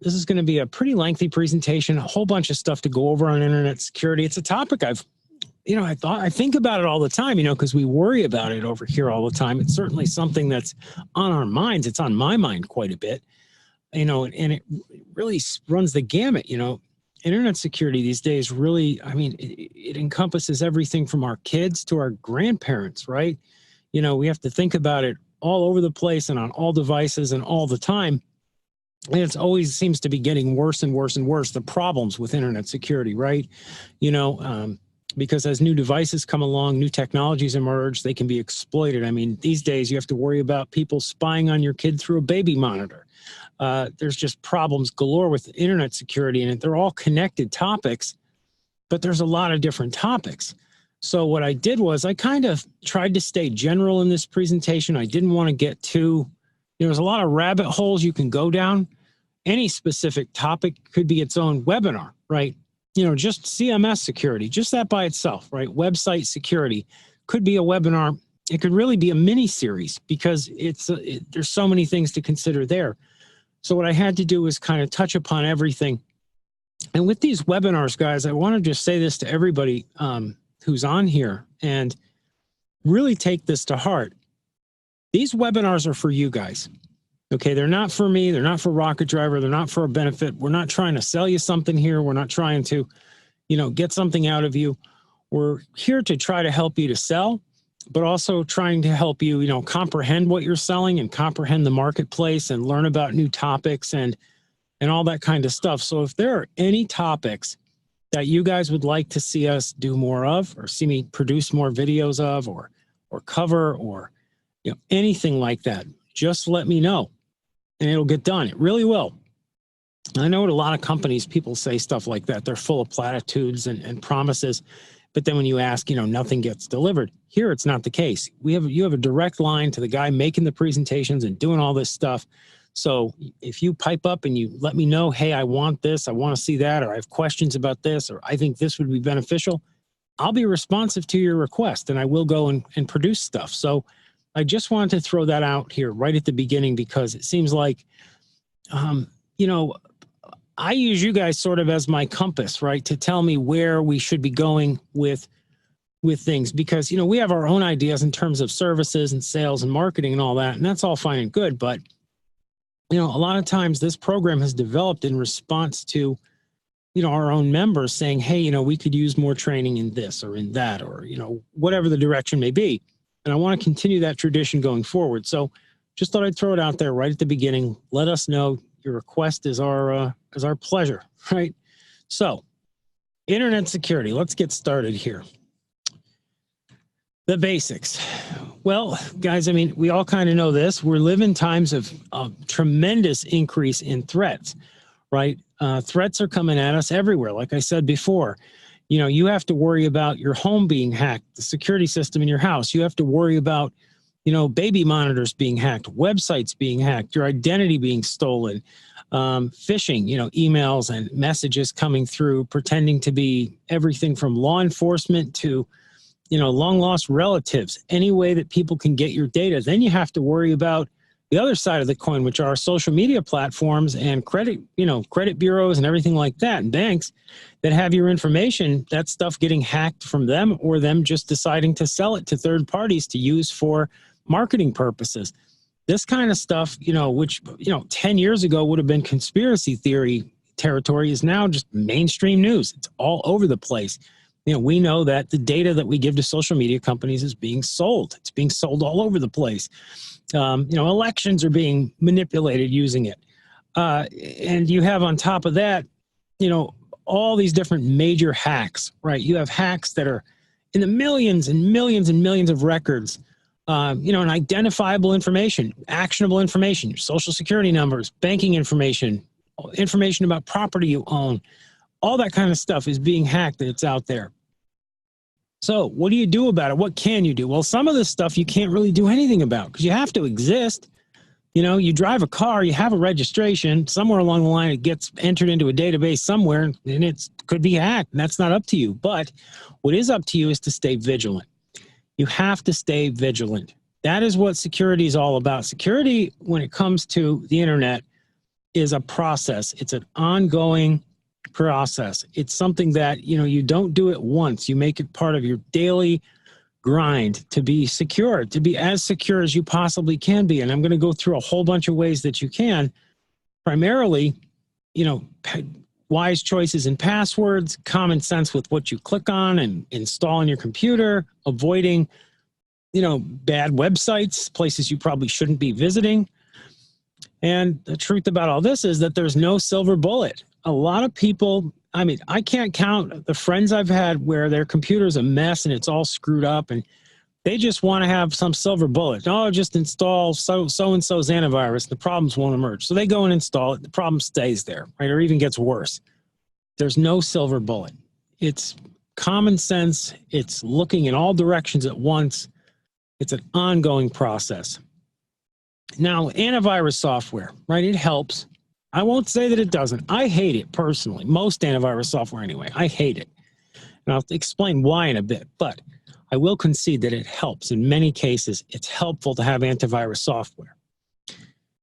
This is going to be a pretty lengthy presentation, a whole bunch of stuff to go over on internet security. It's a topic I think about it all the time, because we worry about it over here all the time. It's certainly something that's on our minds. It's on my mind quite a bit, and it really runs the gamut, Internet security these days really, it encompasses everything from our kids to our grandparents, right? We have to think about it all over the place and on all devices and all the time. And it's always seems to be getting worse and worse and worse, the problems with internet security, right? Because as new devices come along, new technologies emerge, they can be exploited. These days you have to worry about people spying on your kid through a baby monitor. There's just problems galore with internet security, and they're all connected topics, but there's a lot of different topics. So what I did was I kind of tried to stay general in this presentation. I didn't want to get too, there's a lot of rabbit holes you can go down. Any specific topic could be its own webinar, right? Just CMS security, just that by itself, right? Website security could be a webinar. It could really be a mini series because there's so many things to consider there. So what I had to do was kind of touch upon everything. And with these webinars, guys, I want to just say this to everybody who's on here and really take this to heart. These webinars are for you guys. Okay, they're not for me. They're not for Rocket Driver. They're not for a benefit. We're not trying to sell you something here. We're not trying to, get something out of you. We're here to try to help you to sell, but also trying to help you, comprehend what you're selling and comprehend the marketplace and learn about new topics and all that kind of stuff. So if there are any topics that you guys would like to see us do more of, or see me produce more videos of, or cover, or anything like that, just let me know and it'll get done. It really will. I know at a lot of companies, people say stuff like that. They're full of platitudes and promises, but then when you ask, nothing gets delivered. Here, it's not the case. You have a direct line to the guy making the presentations and doing all this stuff. So if you pipe up and you let me know, hey, I want this, I want to see that, or I have questions about this, or I think this would be beneficial, I'll be responsive to your request and I will go and produce stuff. So I just wanted to throw that out here right at the beginning because it seems like, I use you guys sort of as my compass, right, to tell me where we should be going with things because, we have our own ideas in terms of services and sales and marketing and all that, and that's all fine and good. But, a lot of times this program has developed in response to, our own members saying, hey, we could use more training in this or in that, or, whatever the direction may be. And I want to continue that tradition going forward. So just thought I'd throw it out there right at the beginning. Let us know. Your request is our pleasure, right? So internet security, let's get started here. The basics. Well, guys, we all kind of know this. We're living times of tremendous increase in threats, right? Threats are coming at us everywhere. Like I said before, you have to worry about your home being hacked, the security system in your house. You have to worry about, baby monitors being hacked, websites being hacked, your identity being stolen, phishing, emails and messages coming through, pretending to be everything from law enforcement to, long lost relatives, any way that people can get your data. Then you have to worry about the other side of the coin, which are social media platforms and credit bureaus and everything like that, and banks that have your information, that stuff getting hacked from them or them just deciding to sell it to third parties to use for marketing purposes. This kind of stuff, which, 10 years ago would have been conspiracy theory territory is now just mainstream news. It's all over the place. We know that the data that we give to social media companies is being sold. It's being sold all over the place. Elections are being manipulated using it. And you have on top of that, all these different major hacks, right? You have hacks that are in the millions and millions and millions of records, and identifiable information, actionable information, your social security numbers, banking information about property you own, all that kind of stuff is being hacked and it's out there. So what do you do about it? What can you do? Well, some of this stuff you can't really do anything about because you have to exist. You drive a car, you have a registration, somewhere along the line it gets entered into a database somewhere and it could be hacked, and that's not up to you. But what is up to you is to stay vigilant. You have to stay vigilant. That is what security is all about. Security, when it comes to the internet, is a process. It's an ongoing process. It's something that, you don't do it once. You make it part of your daily grind to be secure, to be as secure as you possibly can be. And I'm going to go through a whole bunch of ways that you can. Primarily, wise choices in passwords, common sense with what you click on and install on your computer, avoiding, bad websites, places you probably shouldn't be visiting. And the truth about all this is that there's no silver bullet. A lot of people, I can't count the friends I've had where their computer's a mess and it's all screwed up and they just want to have some silver bullet. Oh, just install so-and-so's antivirus. The problems won't emerge. So they go and install it. The problem stays there, right? Or even gets worse. There's no silver bullet. It's common sense. It's looking in all directions at once. It's an ongoing process. Now, antivirus software, right? It helps. I won't say that it doesn't. I hate it personally. Most antivirus software anyway. I hate it. And I'll explain why in a bit, but I will concede that it helps. In many cases, it's helpful to have antivirus software.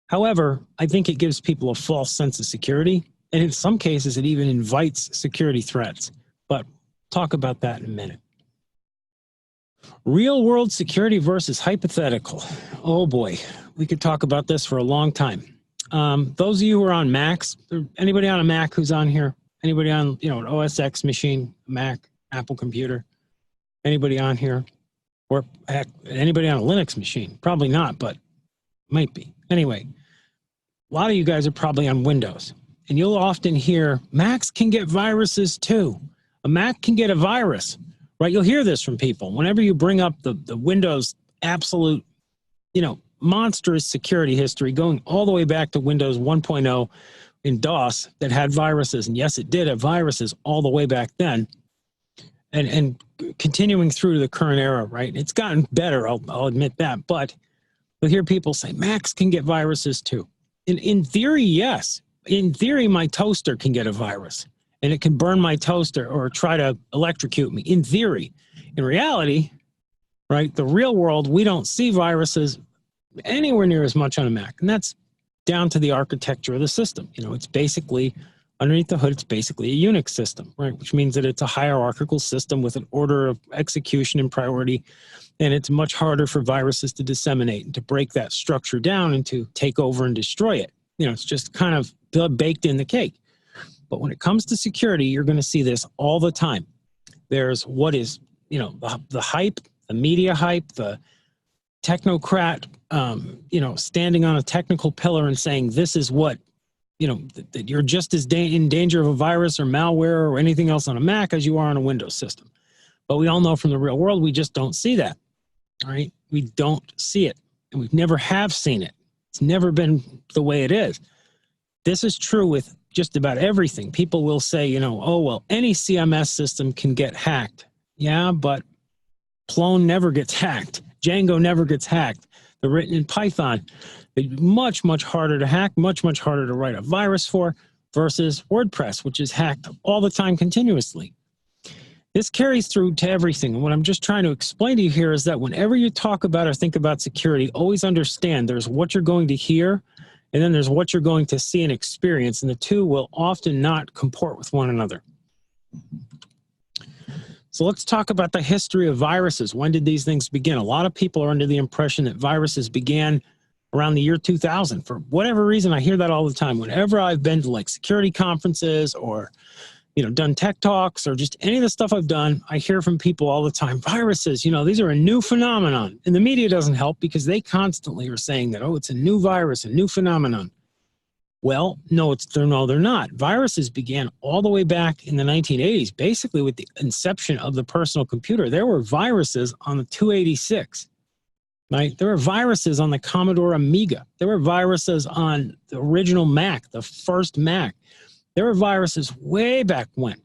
However, I think it gives people a false sense of security. And in some cases, it even invites security threats. But talk about that in a minute. Real world security versus hypothetical. Oh boy, we could talk about this for a long time. Those of you who are on Macs, anybody on a Mac who's on here? Anybody on, an OS X machine, Mac, Apple computer? Anybody on here? Or heck, anybody on a Linux machine? Probably not, but might be. Anyway, a lot of you guys are probably on Windows. And you'll often hear, Macs can get viruses too. A Mac can get a virus, right? You'll hear this from people. Whenever you bring up the Windows absolute, monstrous security history going all the way back to Windows 1.0 in DOS that had viruses. And yes, it did have viruses all the way back then. And continuing through to the current era, right? It's gotten better, I'll admit that. But you'll hear people say, Macs can get viruses too. In theory, yes. In theory, my toaster can get a virus. And it can burn my toaster or try to electrocute me. In theory. In reality, right, the real world, we don't see viruses anywhere near as much on a Mac. And that's down to the architecture of the system. It's basically, underneath the hood, it's basically a Unix system, right? Which means that it's a hierarchical system with an order of execution and priority. And it's much harder for viruses to disseminate and to break that structure down and to take over and destroy it. It's just kind of baked in the cake. But when it comes to security, you're going to see this all the time. There's what is, the hype, the media hype, the technocrat, standing on a technical pillar and saying this is what, that you're just as in danger of a virus or malware or anything else on a Mac as you are on a Windows system. But we all know from the real world, we just don't see that, all right? We don't see it, and we've never have seen it. It's never been the way it is. This is true with just about everything. People will say, oh, well, any CMS system can get hacked. Yeah, but Plone never gets hacked. Django never gets hacked. They're written in Python. They're much, much harder to hack, much, much harder to write a virus for versus WordPress, which is hacked all the time continuously. This carries through to everything. And what I'm just trying to explain to you here is that whenever you talk about or think about security, always understand there's what you're going to hear, and then there's what you're going to see and experience, and the two will often not comport with one another. So let's talk about the history of viruses. When did these things begin? A lot of people are under the impression that viruses began around the year 2000. For whatever reason, I hear that all the time. Whenever I've been to like security conferences or done tech talks or just any of the stuff I've done, I hear from people all the time, viruses, these are a new phenomenon. And the media doesn't help because they constantly are saying that, oh, it's a new virus, a new phenomenon. Well, no, they're not. Viruses began all the way back in the 1980s, basically with the inception of the personal computer. There were viruses on the 286, right? There were viruses on the Commodore Amiga. There were viruses on the original Mac, the first Mac. There were viruses way back when.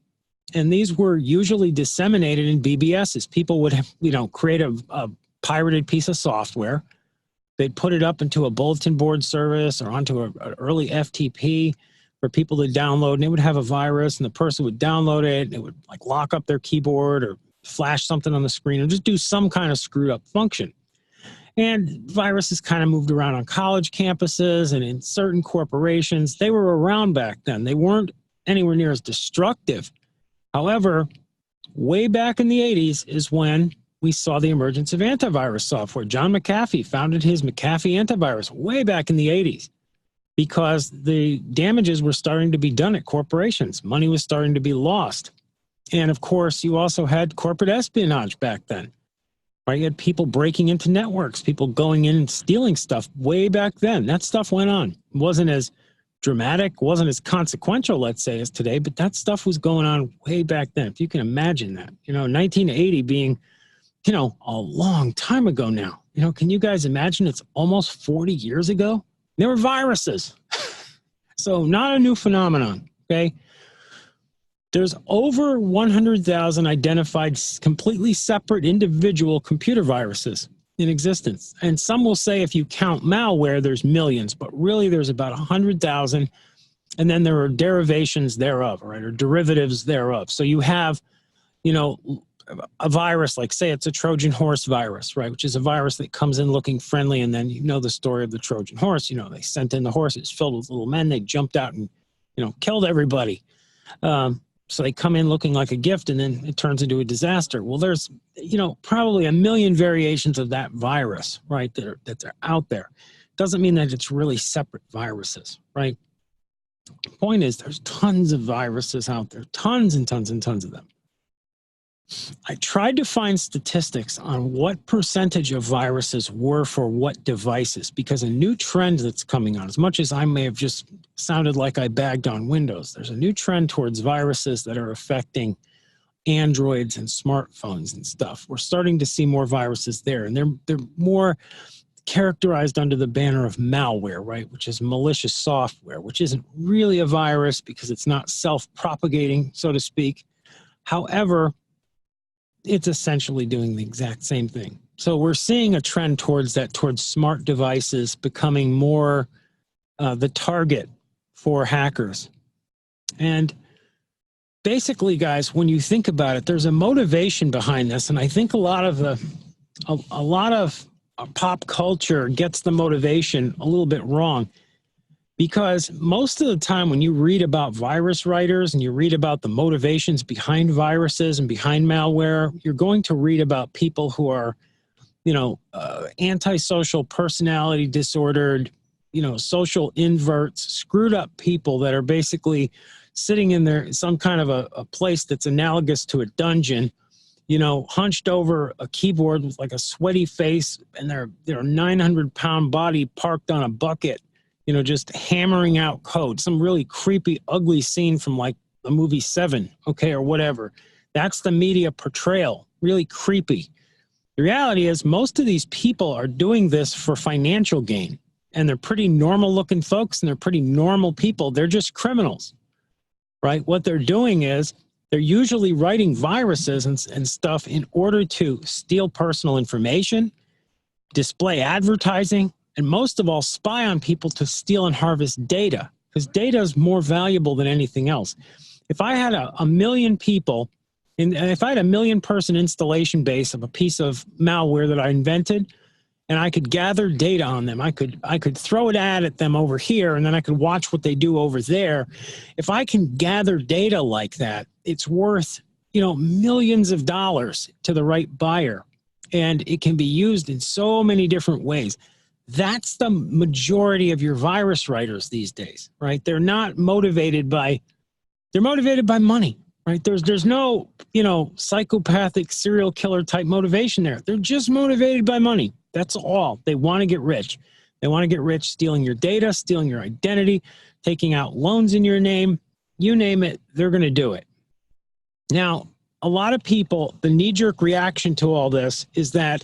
And these were usually disseminated in BBSs. People would have, create a pirated piece of software. They'd put it up into a bulletin board service or onto an early FTP for people to download, and it would have a virus, and the person would download it, and it would like lock up their keyboard or flash something on the screen or just do some kind of screwed up function. And viruses kind of moved around on college campuses and in certain corporations. They were around back then. They weren't anywhere near as destructive. However, way back in the 80s is when we saw the emergence of antivirus software. John McAfee founded his McAfee antivirus way back in the 80s because the damages were starting to be done at corporations. Money was starting to be lost. And of course, you also had corporate espionage back then. Right? You had people breaking into networks, people going in and stealing stuff way back then. That stuff went on. It wasn't as dramatic, wasn't as consequential, let's say, as today, but that stuff was going on way back then. If you can imagine that, 1980 being, a long time ago now. Can you guys imagine it's almost 40 years ago? There were viruses. So not a new phenomenon, okay? There's over 100,000 identified completely separate individual computer viruses in existence. And some will say if you count malware, there's millions, but really there's about 100,000. And then there are derivations thereof, right, or derivatives thereof. So you have, a virus, like say it's a Trojan horse virus, right, which is a virus that comes in looking friendly. And then the story of the Trojan horse, they sent in the horses filled with little men. They jumped out and, killed everybody. So they come in looking like a gift and then it turns into a disaster. Well, there's, probably a million variations of that virus, right, that are out there. Doesn't mean that it's really separate viruses, right? The point is there's tons of viruses out there, tons and tons and tons of them. I tried to find statistics on what percentage of viruses were for what devices, because a new trend that's coming on, as much as I may have just sounded like I bagged on Windows, there's a new trend towards viruses that are affecting Androids and smartphones and stuff. We're starting to see more viruses there, and they're more characterized under the banner of malware, right, which is malicious software, which isn't really a virus because it's not self-propagating, so to speak. However, it's essentially doing the exact same thing. So we're seeing a trend towards smart devices becoming more the target for hackers. And basically, guys, when you think about it, there's a motivation behind this. And I think a lot of pop culture gets the motivation a little bit wrong. Because most of the time when you read about virus writers and you read about the motivations behind viruses and behind malware, you're going to read about people who are, antisocial, personality disordered, social inverts, screwed up people that are basically sitting in some kind of a place that's analogous to a dungeon, hunched over a keyboard with like a sweaty face and their 900-pound body parked on a bucket, just hammering out code, some really creepy, ugly scene from like the movie Seven, okay, or whatever. That's the media portrayal, really creepy. The reality is most of these people are doing this for financial gain, and they're pretty normal looking folks and they're pretty normal people. They're just criminals, right? What they're doing is they're usually writing viruses and stuff in order to steal personal information, display advertising, and most of all, spy on people to steal and harvest data, because data is more valuable than anything else. If I had a million people, and if I had a million person installation base of a piece of malware that I invented, and I could gather data on them, I could throw an ad at them over here, and then I could watch what they do over there. If I can gather data like that, it's worth, millions of dollars to the right buyer, and it can be used in so many different ways. That's the majority of your virus writers these days, right? They're not motivated they're motivated by money, right? There's no, psychopathic serial killer type motivation there. They're just motivated by money. That's all. They want to get rich. They want to get rich stealing your data, stealing your identity, taking out loans in your name, you name it, they're going to do it. Now, a lot of people, the knee-jerk reaction to all this is that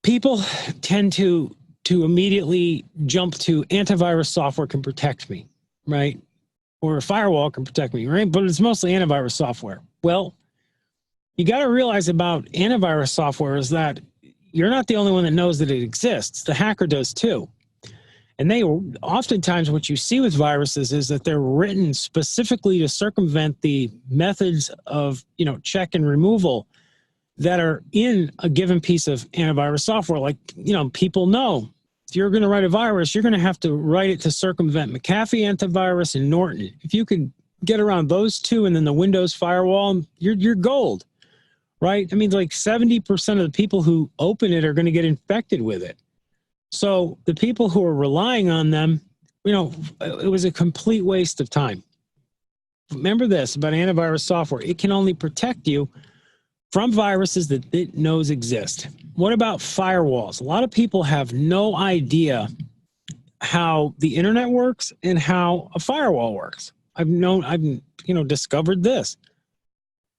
people tend to immediately jump to antivirus software can protect me, right? Or a firewall can protect me, right? But it's mostly antivirus software. Well, you got to realize about antivirus software is that you're not the only one that knows that it exists. The hacker does too. And oftentimes what you see with viruses is that they're written specifically to circumvent the methods of, check and removal that are in a given piece of antivirus software. Like, people know if you're going to write a virus, you're going to have to write it to circumvent McAfee antivirus and Norton. If you can get around those two and then the Windows firewall, you're gold, right? I mean, like 70% of the people who open it are going to get infected with it. So the people who are relying on them, it was a complete waste of time. Remember this about antivirus software. It can only protect you from viruses that it knows exist. What about firewalls? A lot of people have no idea how the internet works and how a firewall works. I've discovered this.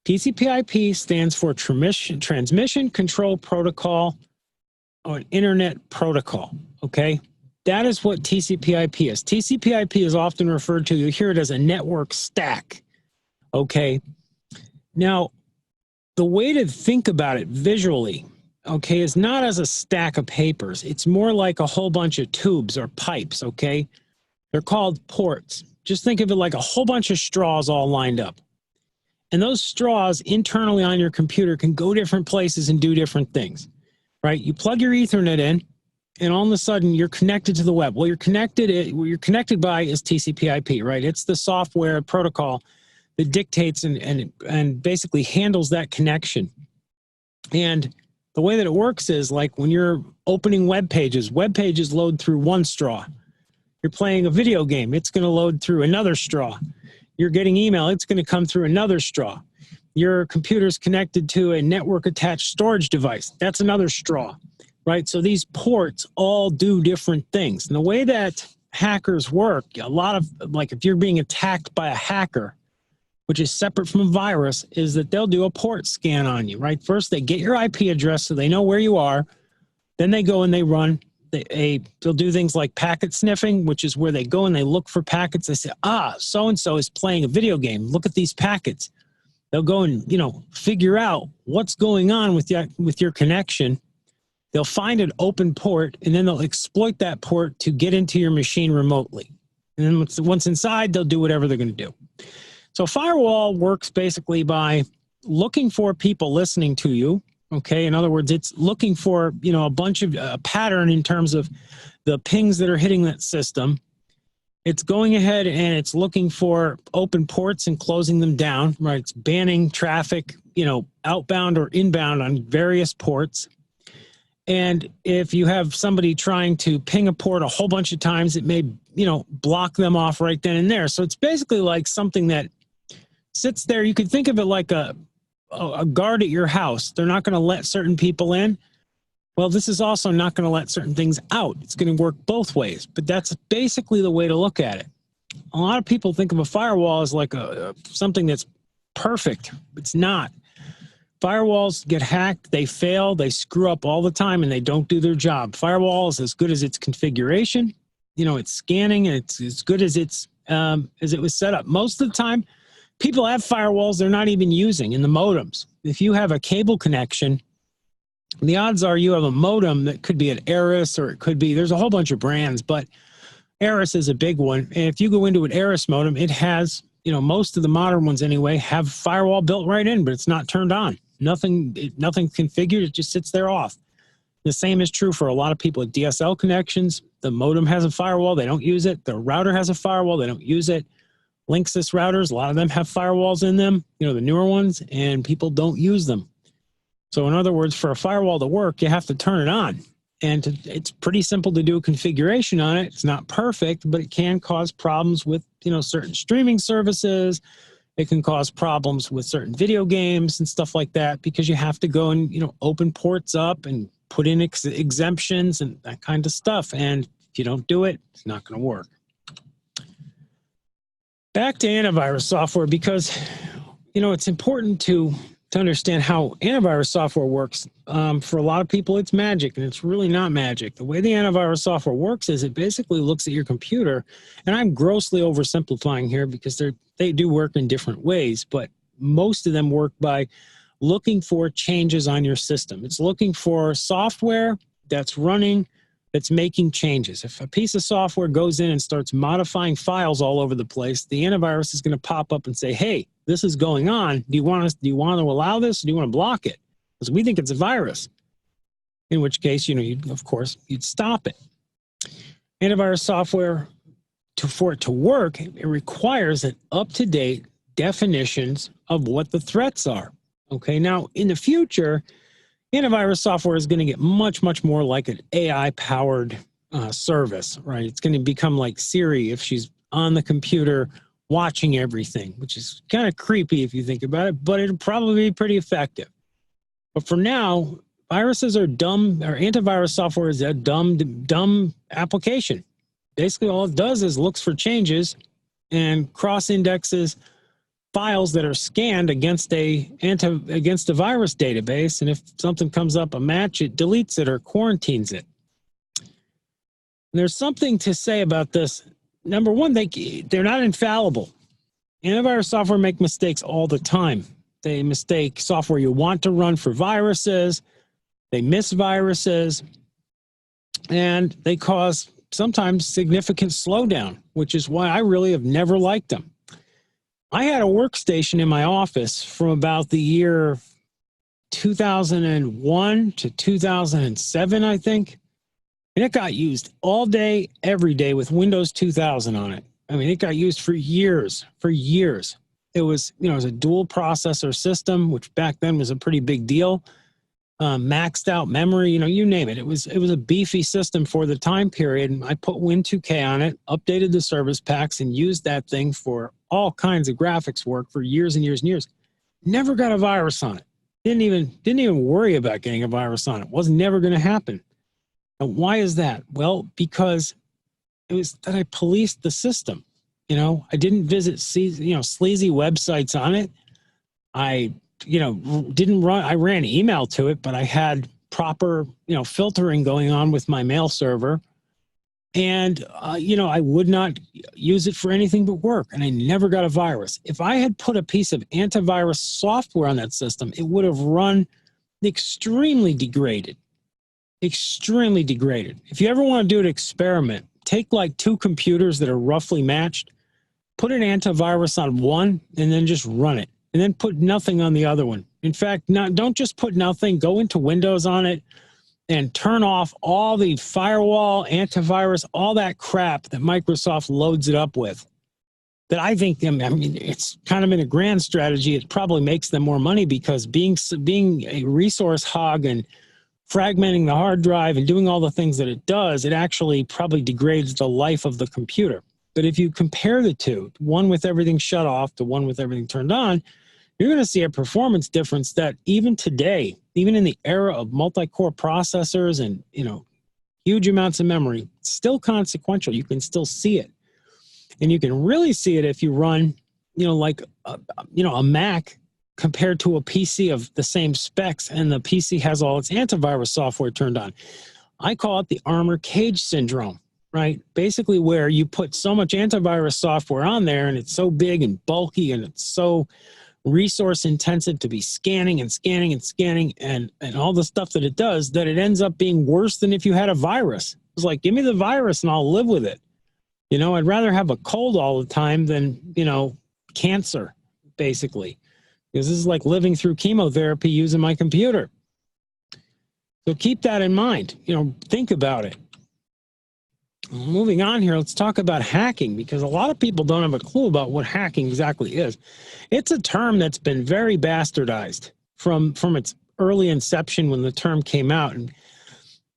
TCP/IP stands for Transmission Control Protocol, or an Internet Protocol, okay? That is what TCP/IP is. TCP/IP is often referred to, you hear it as a network stack, okay? Now, the way to think about it visually, okay, is not as a stack of papers. It's more like a whole bunch of tubes or pipes, okay? They're called ports. Just think of it like a whole bunch of straws all lined up. And those straws internally on your computer can go different places and do different things, right? You plug your Ethernet in, and all of a sudden you're connected to the web. Well, you're connected by is TCP/IP, right? It's the software protocol that dictates and basically handles that connection. And the way that it works is like when you're opening web pages load through one straw. You're playing a video game, it's going to load through another straw. You're getting email, it's going to come through another straw. Your computer's connected to a network-attached storage device. That's another straw, right? So these ports all do different things. And the way that hackers work, a lot of, like if you're being attacked by a hacker, which is separate from a virus, is that they'll do a port scan on you, right? First, they get your IP address so they know where you are. Then they go and they run. They'll do things like packet sniffing, which is where they go and they look for packets. They say, so-and-so is playing a video game. Look at these packets. They'll go and, figure out what's going on with your connection. They'll find an open port, and then they'll exploit that port to get into your machine remotely. And then once inside, they'll do whatever they're going to do. So firewall works basically by looking for people listening to you. Okay. In other words, it's looking for, a bunch of a pattern in terms of the pings that are hitting that system. It's going ahead and it's looking for open ports and closing them down, right? It's banning traffic, outbound or inbound on various ports. And if you have somebody trying to ping a port a whole bunch of times, it may, block them off right then and there. So it's basically like something that sits there. You could think of it like a guard at your house. They're not going to let certain people in. Well, this is also not going to let certain things out. It's going to work both ways, but that's basically the way to look at it. A lot of people think of a firewall as like something that's perfect. It's not. Firewalls get hacked, they fail, they screw up all the time, and they don't do their job. Firewall is as good as its configuration. It's scanning, and it's as good as it was set up. Most of the time, people have firewalls they're not even using in the modems. If you have a cable connection, the odds are you have a modem that could be an Eris, or it could be, there's a whole bunch of brands, but Eris is a big one. And if you go into an Eris modem, it has, most of the modern ones anyway, have firewall built right in, but it's not turned on. Nothing configured, it just sits there off. The same is true for a lot of people with DSL connections. The modem has a firewall, they don't use it. The router has a firewall, they don't use it. Linksys routers, a lot of them have firewalls in them, the newer ones, and people don't use them. So in other words, for a firewall to work, you have to turn it on. And it's pretty simple to do a configuration on it. It's not perfect, but it can cause problems with, certain streaming services. It can cause problems with certain video games and stuff like that, because you have to go and, open ports up and put in exemptions and that kind of stuff. And if you don't do it, it's not going to work. Back to antivirus software, because, it's important to understand how antivirus software works. For a lot of people, it's magic, and it's really not magic. The way the antivirus software works is it basically looks at your computer, and I'm grossly oversimplifying here because they do work in different ways, but most of them work by looking for changes on your system. It's looking for software that's running, that's making changes. If a piece of software goes in and starts modifying files all over the place, the antivirus is going to pop up and say, hey, this is going on. Do you want to allow this? Or do you want to block it? because we think it's a virus, in which case, of course, you'd stop it. Antivirus software, for it to work, it requires an up-to-date definitions of what the threats are. Okay, now in the future, antivirus software is going to get much, much more like an AI-powered service, right? It's going to become like Siri if she's on the computer watching everything, which is kind of creepy if you think about it, but it'll probably be pretty effective. But for now, viruses are dumb, or antivirus software is a dumb application. Basically, all it does is looks for changes and cross-indexes files that are scanned against a virus database, and if something comes up a match, it deletes it or quarantines it. And there's something to say about this. Number one, they're not infallible. Antivirus software make mistakes all the time. They mistake software you want to run for viruses. They miss viruses, and they cause sometimes significant slowdown, which is why I really have never liked them. I had a workstation in my office from about the year 2001 to 2007, I think. And it got used all day, every day with Windows 2000 on it. I mean, it got used for years, It was, it was a dual processor system, which back then was a pretty big deal. Maxed out memory, you name it. It was a beefy system for the time period. And I put Win2K on it, updated the service packs, and used that thing for all kinds of graphics work for years and years and years. Never got a virus on it. Didn't even worry about getting a virus on it. Was never going to happen. And why is that? Well, because it was that I policed the system. I didn't visit sleazy websites on it. I I ran email to it, but I had proper, filtering going on with my mail server. And, I would not use it for anything but work, and I never got a virus. If I had put a piece of antivirus software on that system, it would have run extremely degraded. Extremely degraded. If you ever want to do an experiment, take like two computers that are roughly matched, put an antivirus on one, and then just run it. And then put nothing on the other one. In fact, don't just put nothing, go into Windows on it and turn off all the firewall, antivirus, all that crap that Microsoft loads it up with. That I think, it's kind of in a grand strategy, it probably makes them more money, because being a resource hog and fragmenting the hard drive and doing all the things that it does, it actually probably degrades the life of the computer. But if you compare the two, one with everything shut off to one with everything turned on, you're going to see a performance difference that even today, even in the era of multi-core processors and, huge amounts of memory, it's still consequential. You can still see it. And you can really see it if you run, like, a Mac compared to a PC of the same specs, and the PC has all its antivirus software turned on. I call it the armor cage syndrome. Right? Basically, where you put so much antivirus software on there, and it's so big and bulky, and it's so resource intensive to be scanning and scanning and scanning and all the stuff that it does, that it ends up being worse than if you had a virus. It's like, give me the virus and I'll live with it. I'd rather have a cold all the time than, cancer, basically. Because this is like living through chemotherapy using my computer. So keep that in mind. Think about it. Moving on here, let's talk about hacking, because a lot of people don't have a clue about what hacking exactly is. It's a term that's been very bastardized from its early inception when the term came out. And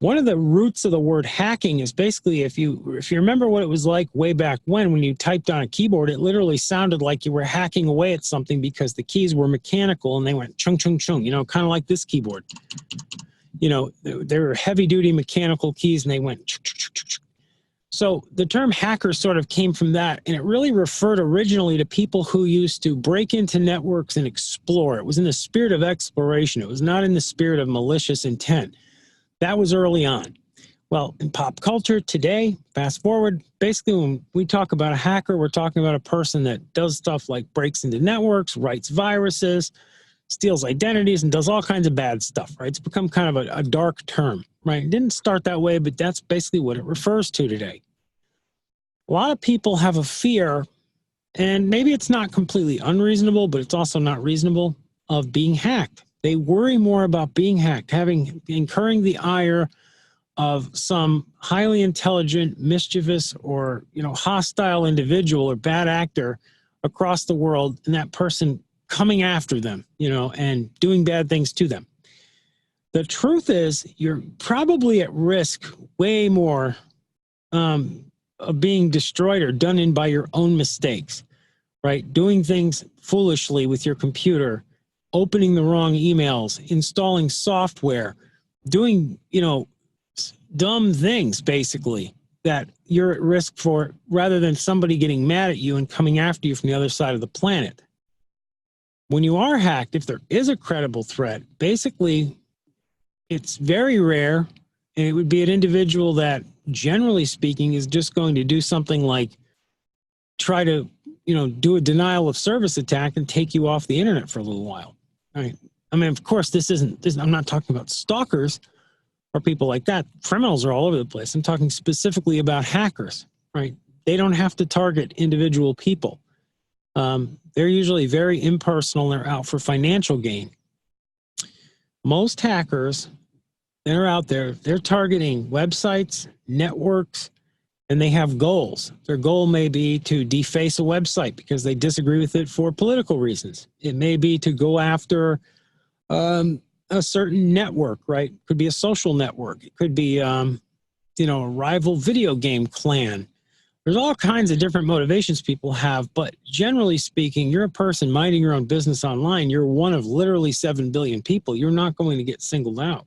one of the roots of the word hacking is basically, if you remember what it was like way back when you typed on a keyboard, it literally sounded like you were hacking away at something, because the keys were mechanical and they went chung chung chung, kind of like this keyboard. They were heavy-duty mechanical keys and they went chung chung chung chung. So the term hacker sort of came from that, and it really referred originally to people who used to break into networks and explore. It was in the spirit of exploration. It was not in the spirit of malicious intent. That was early on. Well, in pop culture today, fast forward, basically when we talk about a hacker, we're talking about a person that does stuff like breaks into networks, writes viruses, steals identities, and does all kinds of bad stuff, right? It's become kind of a dark term, right? It didn't start that way, but that's basically what it refers to today. A lot of people have a fear, and maybe it's not completely unreasonable, but it's also not reasonable, of being hacked. They worry more about being hacked, incurring the ire of some highly intelligent, mischievous, or hostile individual or bad actor across the world, and that person coming after them, and doing bad things to them. The truth is, you're probably at risk way more of being destroyed or done in by your own mistakes, right? Doing things foolishly with your computer, opening the wrong emails, installing software, doing, dumb things, basically, that you're at risk for, rather than somebody getting mad at you and coming after you from the other side of the planet. When you are hacked, if there is a credible threat, basically, it's very rare, and it would be an individual that, generally speaking, is just going to do something like try to, do a denial of service attack and take you off the internet for a little while. Right? I mean, of course, I'm not talking about stalkers or people like that. Criminals are all over the place. I'm talking specifically about hackers, right? They don't have to target individual people. They're usually very impersonal. They're out for financial gain. Most hackers that are out there, they're targeting websites, networks, and they have goals. Their goal may be to deface a website because they disagree with it for political reasons. It may be to go after a certain network, right? Could be a social network. It could be, a rival video game clan. There's all kinds of different motivations people have, but generally speaking, you're a person minding your own business online. You're one of literally 7 billion people. You're not going to get singled out.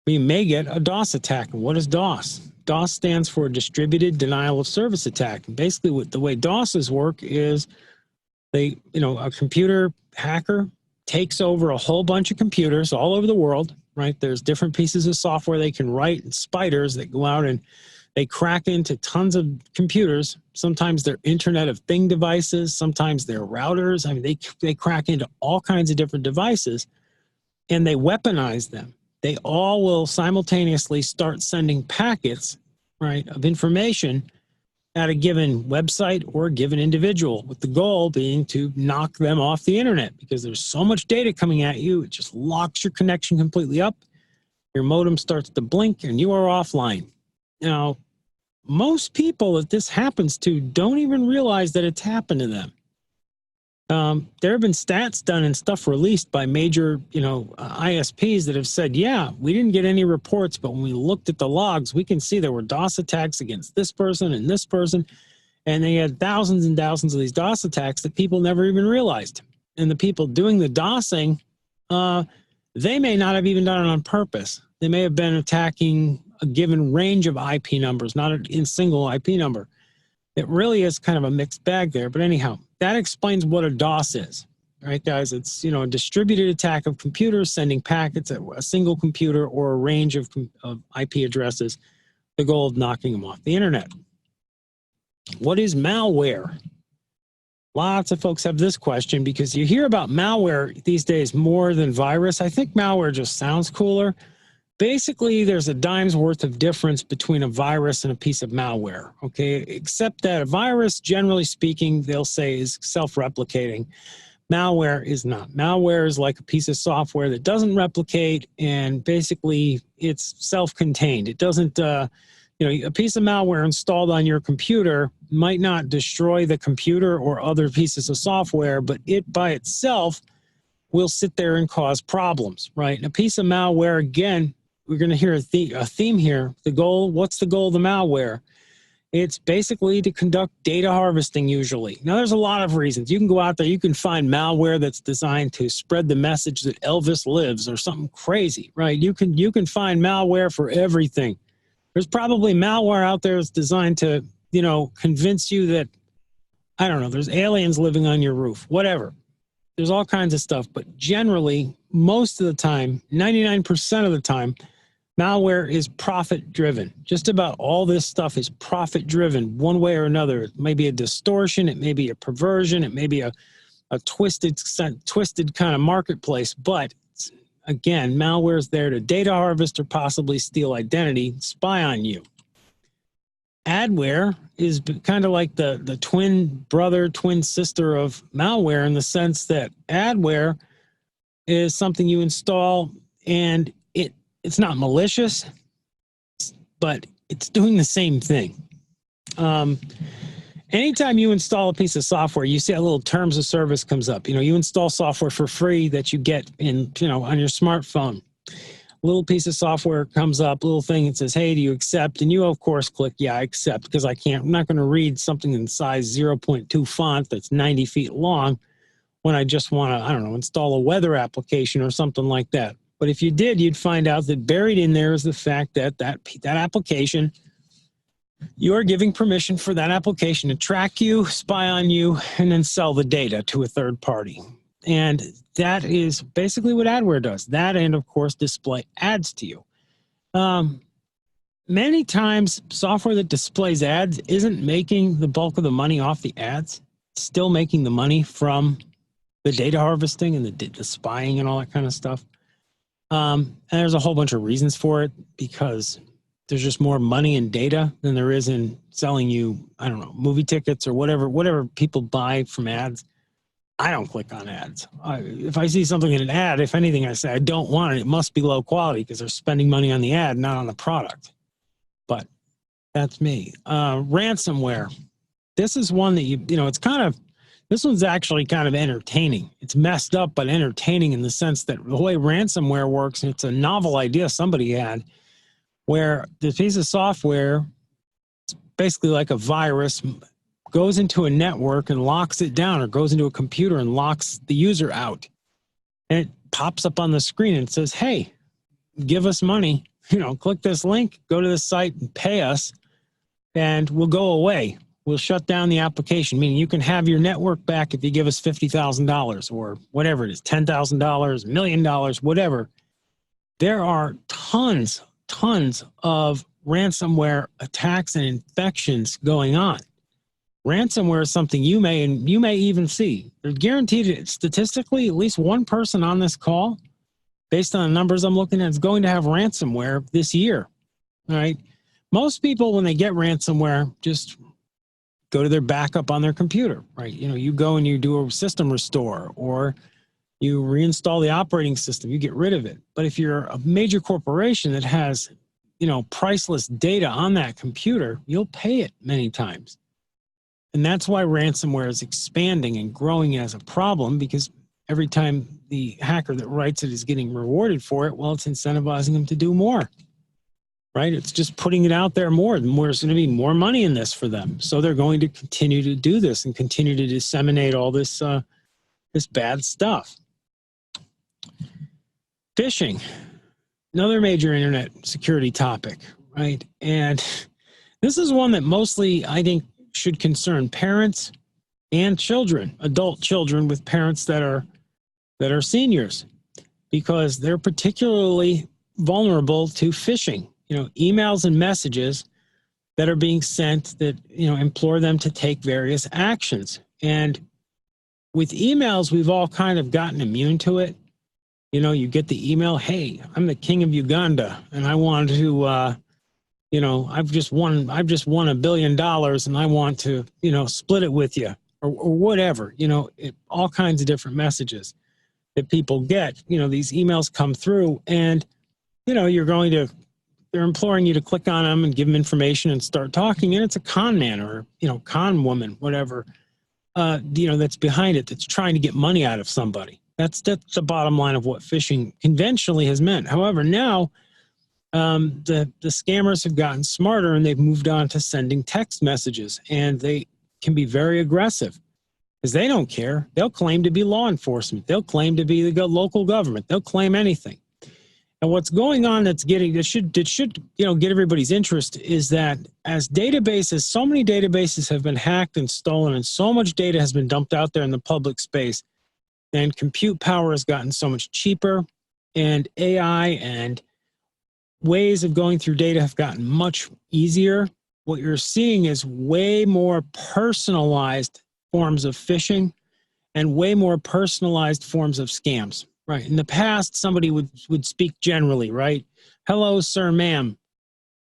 We may get a DOS attack. And what is DOS? DOS stands for Distributed Denial of Service Attack. And basically, the way DOSes work is a computer hacker takes over a whole bunch of computers all over the world, right? There's different pieces of software they can write, and spiders that go out and they crack into tons of computers. Sometimes they're Internet of Thing devices. Sometimes they're routers. I mean, they crack into all kinds of different devices, and they weaponize them. They all will simultaneously start sending packets, right, of information at a given website or a given individual, with the goal being to knock them off the internet, because there's so much data coming at you, it just locks your connection completely up. Your modem starts to blink and you are offline. Now, most people that this happens to don't even realize that it's happened to them. There have been stats done and stuff released by major, ISPs that have said, yeah, we didn't get any reports, but when we looked at the logs, we can see there were DOS attacks against this person and this person, and they had thousands and thousands of these DOS attacks that people never even realized. And the people doing the DOSing, they may not have even done it on purpose. They may have been attacking a given range of IP numbers, not a single IP number. It really is kind of a mixed bag there. But anyhow, that explains what a DOS is, right, guys? It's, a distributed attack of computers sending packets at a single computer or a range of IP addresses, the goal of knocking them off the internet. What is malware? Lots of folks have this question because you hear about malware these days more than virus. I think malware just sounds cooler. Basically, there's a dime's worth of difference between a virus and a piece of malware, okay? Except that a virus, generally speaking, they'll say is self-replicating. Malware is not. Malware is like a piece of software that doesn't replicate, and basically it's self-contained. It doesn't, a piece of malware installed on your computer might not destroy the computer or other pieces of software, but it by itself will sit there and cause problems, right? And a piece of malware, again, we're going to hear a theme here. The goal, what's the goal of the malware? It's basically to conduct data harvesting usually. Now, there's a lot of reasons. You can go out there, you can find malware that's designed to spread the message that Elvis lives or something crazy, right? You can find malware for everything. There's probably malware out there that's designed to, convince you that, I don't know, there's aliens living on your roof, whatever. There's all kinds of stuff, but generally, most of the time, 99% of the time, malware is profit-driven. Just about all this stuff is profit-driven one way or another. It may be a distortion, it may be a perversion, it may be a twisted kind of marketplace, but again, malware is there to data harvest or possibly steal identity, spy on you. Adware is kind of like the twin brother, twin sister of malware in the sense that adware is something you install, and it's not malicious, but it's doing the same thing. Anytime you install a piece of software, you see a little terms of service comes up. You install software for free that you get on your smartphone. A little piece of software comes up, little thing, it says, hey, do you accept? And you, of course, click, yeah, I accept, because I'm not going to read something in size 0.2 font that's 90 feet long when I just want to, I don't know, install a weather application or something like that. But if you did, you'd find out that buried in there is the fact that that application, you're giving permission for that application to track you, spy on you, and then sell the data to a third party. And that is basically what adware does. That, and of course, display ads to you. Many times, software that displays ads isn't making the bulk of the money off the ads. It's still making the money from the data harvesting and the spying and all that kind of stuff. And there's a whole bunch of reasons for it, because there's just more money in data than there is in selling you, I don't know, movie tickets or whatever people buy from ads. I don't click on ads. If I see something in an ad, if anything, I say, I don't want it. It must be low quality, because they're spending money on the ad, not on the product. But that's me. Ransomware. This is one that this one's actually kind of entertaining. It's messed up, but entertaining in the sense that the way ransomware works, and it's a novel idea somebody had, where this piece of software, it's basically like a virus, goes into a network and locks it down, or goes into a computer and locks the user out. And it pops up on the screen and says, hey, give us money, click this link, go to the site and pay us, and we'll go away. We'll shut down the application, meaning you can have your network back if you give us $50,000 or whatever it is, $10,000, $1 million, whatever. There are tons of ransomware attacks and infections going on. Ransomware is something you may even see. They're guaranteed, statistically, at least one person on this call, based on the numbers I'm looking at, is going to have ransomware this year. All right. Most people, when they get ransomware, just go to their backup on their computer, right? You go and you do a system restore, or you reinstall the operating system, you get rid of it. But if you're a major corporation that has, priceless data on that computer, you'll pay it many times. And that's why ransomware is expanding and growing as a problem, because every time the hacker that writes it is getting rewarded for it, well, it's incentivizing them to do more, right? It's just putting it out there more. There's going to be more money in this for them. So they're going to continue to do this and continue to disseminate all this, this bad stuff. Phishing, another major internet security topic, right? And this is one that mostly, I think, should concern parents and children, adult children with parents that are seniors, because they're particularly vulnerable to phishing. Emails and messages that are being sent that implore them to take various actions. And with emails, we've all kind of gotten immune to it. You get the email, hey, I'm the king of Uganda, and I want to, I've just won $1 billion, and I want to, split it with you, or whatever. All kinds of different messages that people get. These emails come through, and they're imploring you to click on them and give them information and start talking, and it's a con man or con woman, whatever, that's behind it, that's trying to get money out of somebody. That's the bottom line of what phishing conventionally has meant. However, now the scammers have gotten smarter, and they've moved on to sending text messages, and they can be very aggressive because they don't care. They'll claim to be law enforcement. They'll claim to be the local government. They'll claim anything. And what's going on that should get everybody's interest is that as databases, so many databases have been hacked and stolen, and so much data has been dumped out there in the public space, and compute power has gotten so much cheaper, and AI and ways of going through data have gotten much easier. What you're seeing is way more personalized forms of phishing and way more personalized forms of scams, right? In the past, somebody would speak generally, right? Hello, sir, ma'am.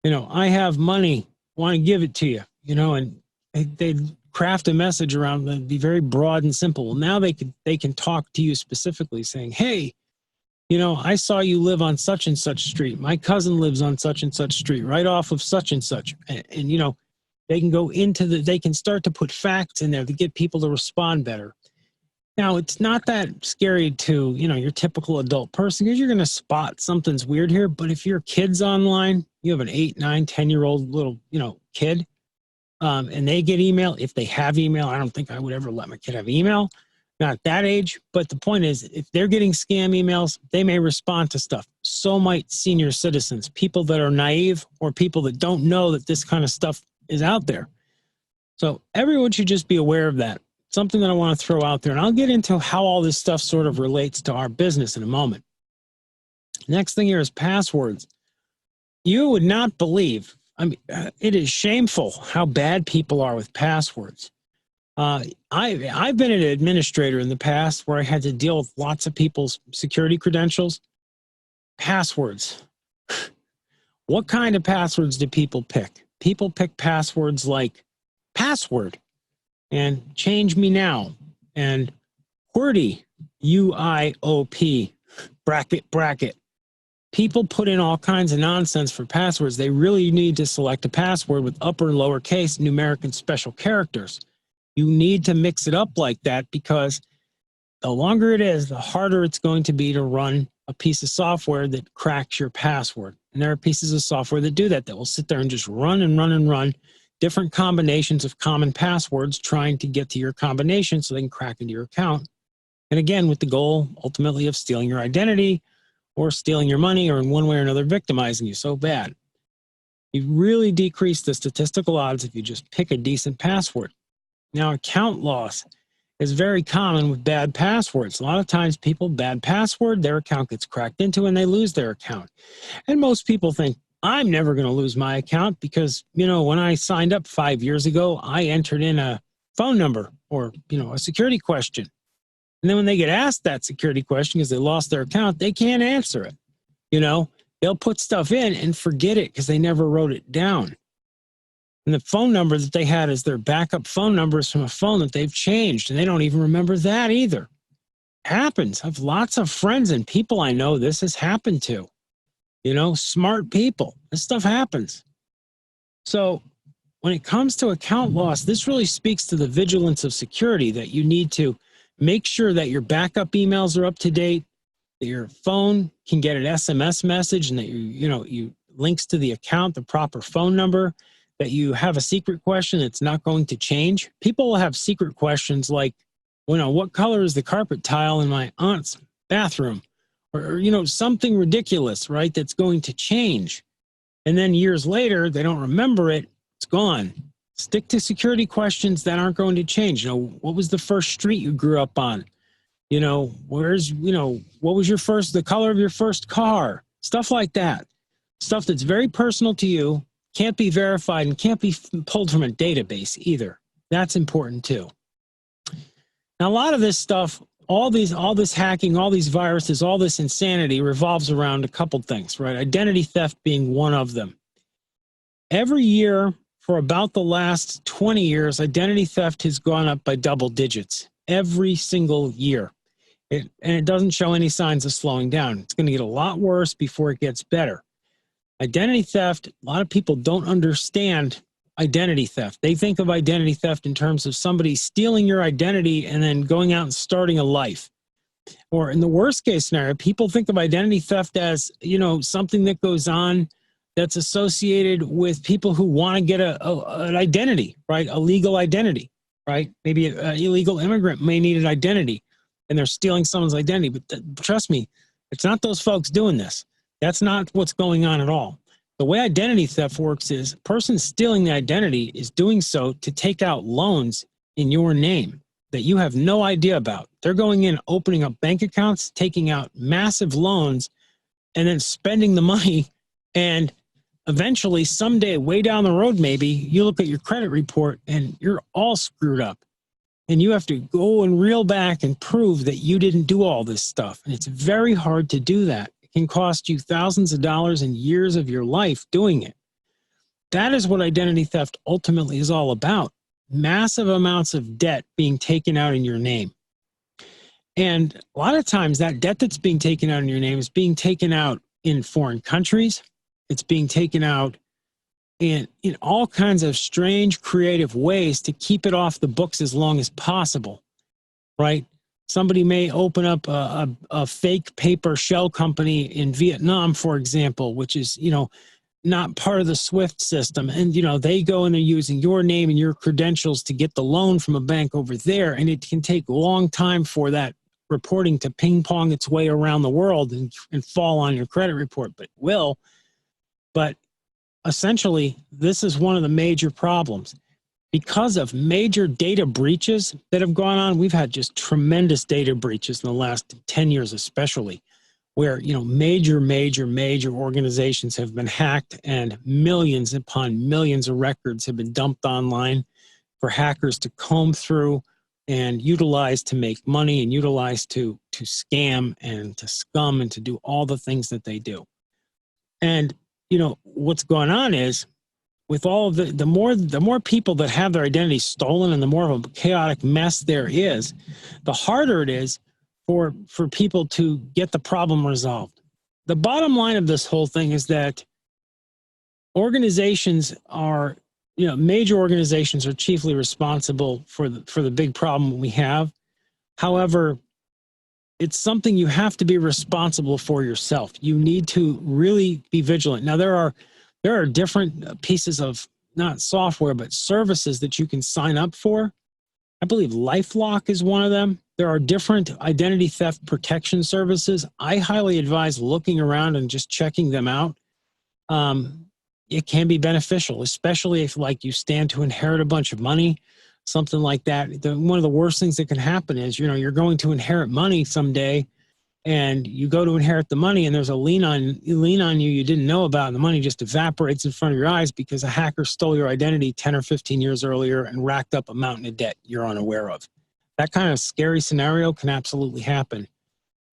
I have money, want to give it to you, and they'd craft a message around, be very broad and simple. Well, now they can talk to you specifically saying, hey, You know, I saw you live on such and such street. My cousin lives on such and such street, right off of such and such. And you know, they can go into they can start to put facts in there to get people to respond better. Now, it's not that scary to, you know, your typical adult person because you're going to spot something's weird here. But if your kid's online, you have an 8, 9, 10-year-old little, you know, kid, and they get email, if they have email, I don't think I would ever let my kid have email. Not at that age. But the point is, if they're getting scam emails, they may respond to stuff. So might senior citizens, people that are naive or people that don't know that this kind of stuff is out there. So everyone should just be aware of that. Something that I want to throw out there, and I'll get into how all this stuff sort of relates to our business in a moment. Next thing here is passwords. You would not believe, I mean, it is shameful how bad people are with passwords. I've been an administrator in the past where I had to deal with lots of people's security credentials. Passwords. What kind of passwords do people pick? People pick passwords like password and change me now and QWERTY, UIOP, bracket. People put in all kinds of nonsense for passwords. They really need to select a password with upper and lowercase, numeric, and special characters. You need to mix it up like that because the longer it is, the harder it's going to be to run a piece of software that cracks your password. And there are pieces of software that do that will sit there and just run and run and run different combinations of common passwords trying to get to your combination so they can crack into your account. And again, with the goal ultimately of stealing your identity or stealing your money or in one way or another victimizing you so bad. You really decrease the statistical odds if you just pick a decent password. Now, account loss is very common with bad passwords. A lot of times people, bad password, their account gets cracked into and they lose their account. And most people think, I'm never going to lose my account because, you know, when I signed up 5 years ago, I entered in a phone number or, you know, a security question. And then when they get asked that security question because they lost their account, they can't answer it. You know, they'll put stuff in and forget it because they never wrote it down. And the phone number that they had as their backup phone number is from a phone that they've changed, and they don't even remember that either. Happens. I have lots of friends and people I know this has happened to. You know, smart people. This stuff happens. So when it comes to account loss, this really speaks to the vigilance of security that you need to make sure that your backup emails are up to date, that your phone can get an SMS message and that you links to the account, the proper phone number, that you have a secret question that's not going to change. People will have secret questions like, you know, what color is the carpet tile in my aunt's bathroom? Or, you know, something ridiculous, right, that's going to change. And then years later, they don't remember it, it's gone. Stick to security questions that aren't going to change. You know, what was the first street you grew up on? You know, what was the color of your first car? Stuff like that. Stuff that's very personal to you, can't be verified and can't be pulled from a database either. That's important too. Now, a lot of this stuff, all this hacking, all these viruses, all this insanity revolves around a couple things, right? Identity theft being one of them. Every year for about the last 20 years, identity theft has gone up by double digits every single year. And it doesn't show any signs of slowing down. It's going to get a lot worse before it gets better. Identity theft, a lot of people don't understand identity theft. They think of identity theft in terms of somebody stealing your identity and then going out and starting a life. Or in the worst case scenario, people think of identity theft as, you know, something that goes on that's associated with people who want to get an identity, right? A legal identity, right? Maybe an illegal immigrant may need an identity and they're stealing someone's identity. But trust me, it's not those folks doing this. That's not what's going on at all. The way identity theft works is a person stealing the identity is doing so to take out loans in your name that you have no idea about. They're going in, opening up bank accounts, taking out massive loans, and then spending the money. And eventually, someday, way down the road, maybe, you look at your credit report and you're all screwed up. And you have to go and reel back and prove that you didn't do all this stuff. And it's very hard to do that. Can cost you thousands of dollars and years of your life doing it. That is what identity theft ultimately is all about. Massive amounts of debt being taken out in your name. And a lot of times that debt that's being taken out in your name is being taken out in foreign countries. It's being taken out in all kinds of strange, creative ways to keep it off the books as long as possible, right? Somebody may open up a fake paper shell company in Vietnam, for example, which is, not part of the SWIFT system. And, they go and they're using your name and your credentials to get the loan from a bank over there. And it can take a long time for that reporting to ping pong its way around the world and fall on your credit report, but it will. But essentially, this is one of the major problems. Because of major data breaches that have gone on, we've had just tremendous data breaches in the last 10 years especially, where major organizations have been hacked and millions upon millions of records have been dumped online for hackers to comb through and utilize to make money and utilize to scam and to scum and to do all the things that they do. And what's going on is, with all of the more people that have their identity stolen and the more of a chaotic mess there is, the harder it is for people to get the problem resolved. The bottom line of this whole thing is that organizations are, major organizations are chiefly responsible for the big problem we have. However, it's something you have to be responsible for yourself. You need to really be vigilant. Now, there are different pieces of, not software, but services that you can sign up for. I believe LifeLock is one of them. There are different identity theft protection services. I highly advise looking around and just checking them out. It can be beneficial, especially if you stand to inherit a bunch of money, something like that. One of the worst things that can happen is, you're going to inherit money someday, and you go to inherit the money and there's a lien on you didn't know about, and the money just evaporates in front of your eyes because a hacker stole your identity 10 or 15 years earlier and racked up a mountain of debt you're unaware of. That kind of scary scenario can absolutely happen.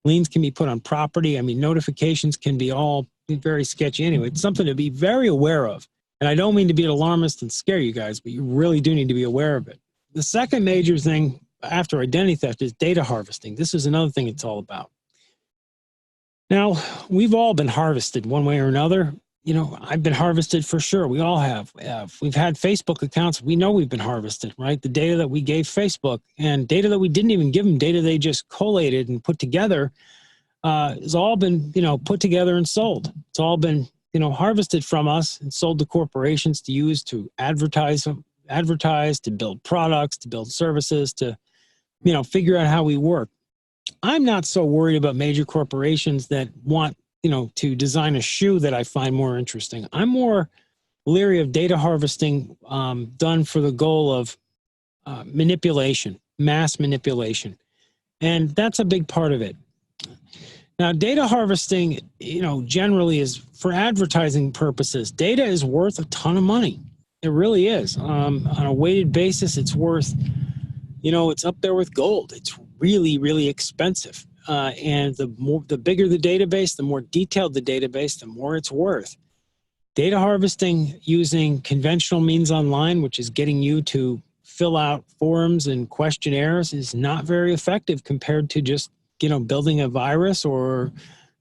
Liens can be put on property. Notifications can be all very sketchy anyway. It's something to be very aware of. And I don't mean to be an alarmist and scare you guys, but you really do need to be aware of it. The second major thing after identity theft is data harvesting. This is another thing it's all about. Now, we've all been harvested one way or another. I've been harvested for sure. We all have. We've had Facebook accounts. We know we've been harvested, right? The data that we gave Facebook and data that we didn't even give them, data they just collated and put together, has all been, put together and sold. It's all been, harvested from us and sold to corporations to use to advertise, to build products, to build services, to, figure out how we work. I'm not so worried about major corporations that want, to design a shoe that I find more interesting. I'm more leery of data harvesting done for the goal of manipulation, mass manipulation. And that's a big part of it. Now, data harvesting, generally is for advertising purposes. Data is worth a ton of money. It really is. On a weighted basis, it's worth, it's up there with gold. It's really, really expensive. And the bigger the database, the more detailed the database, the more it's worth. Data harvesting using conventional means online, which is getting you to fill out forms and questionnaires, is not very effective compared to just, building a virus or,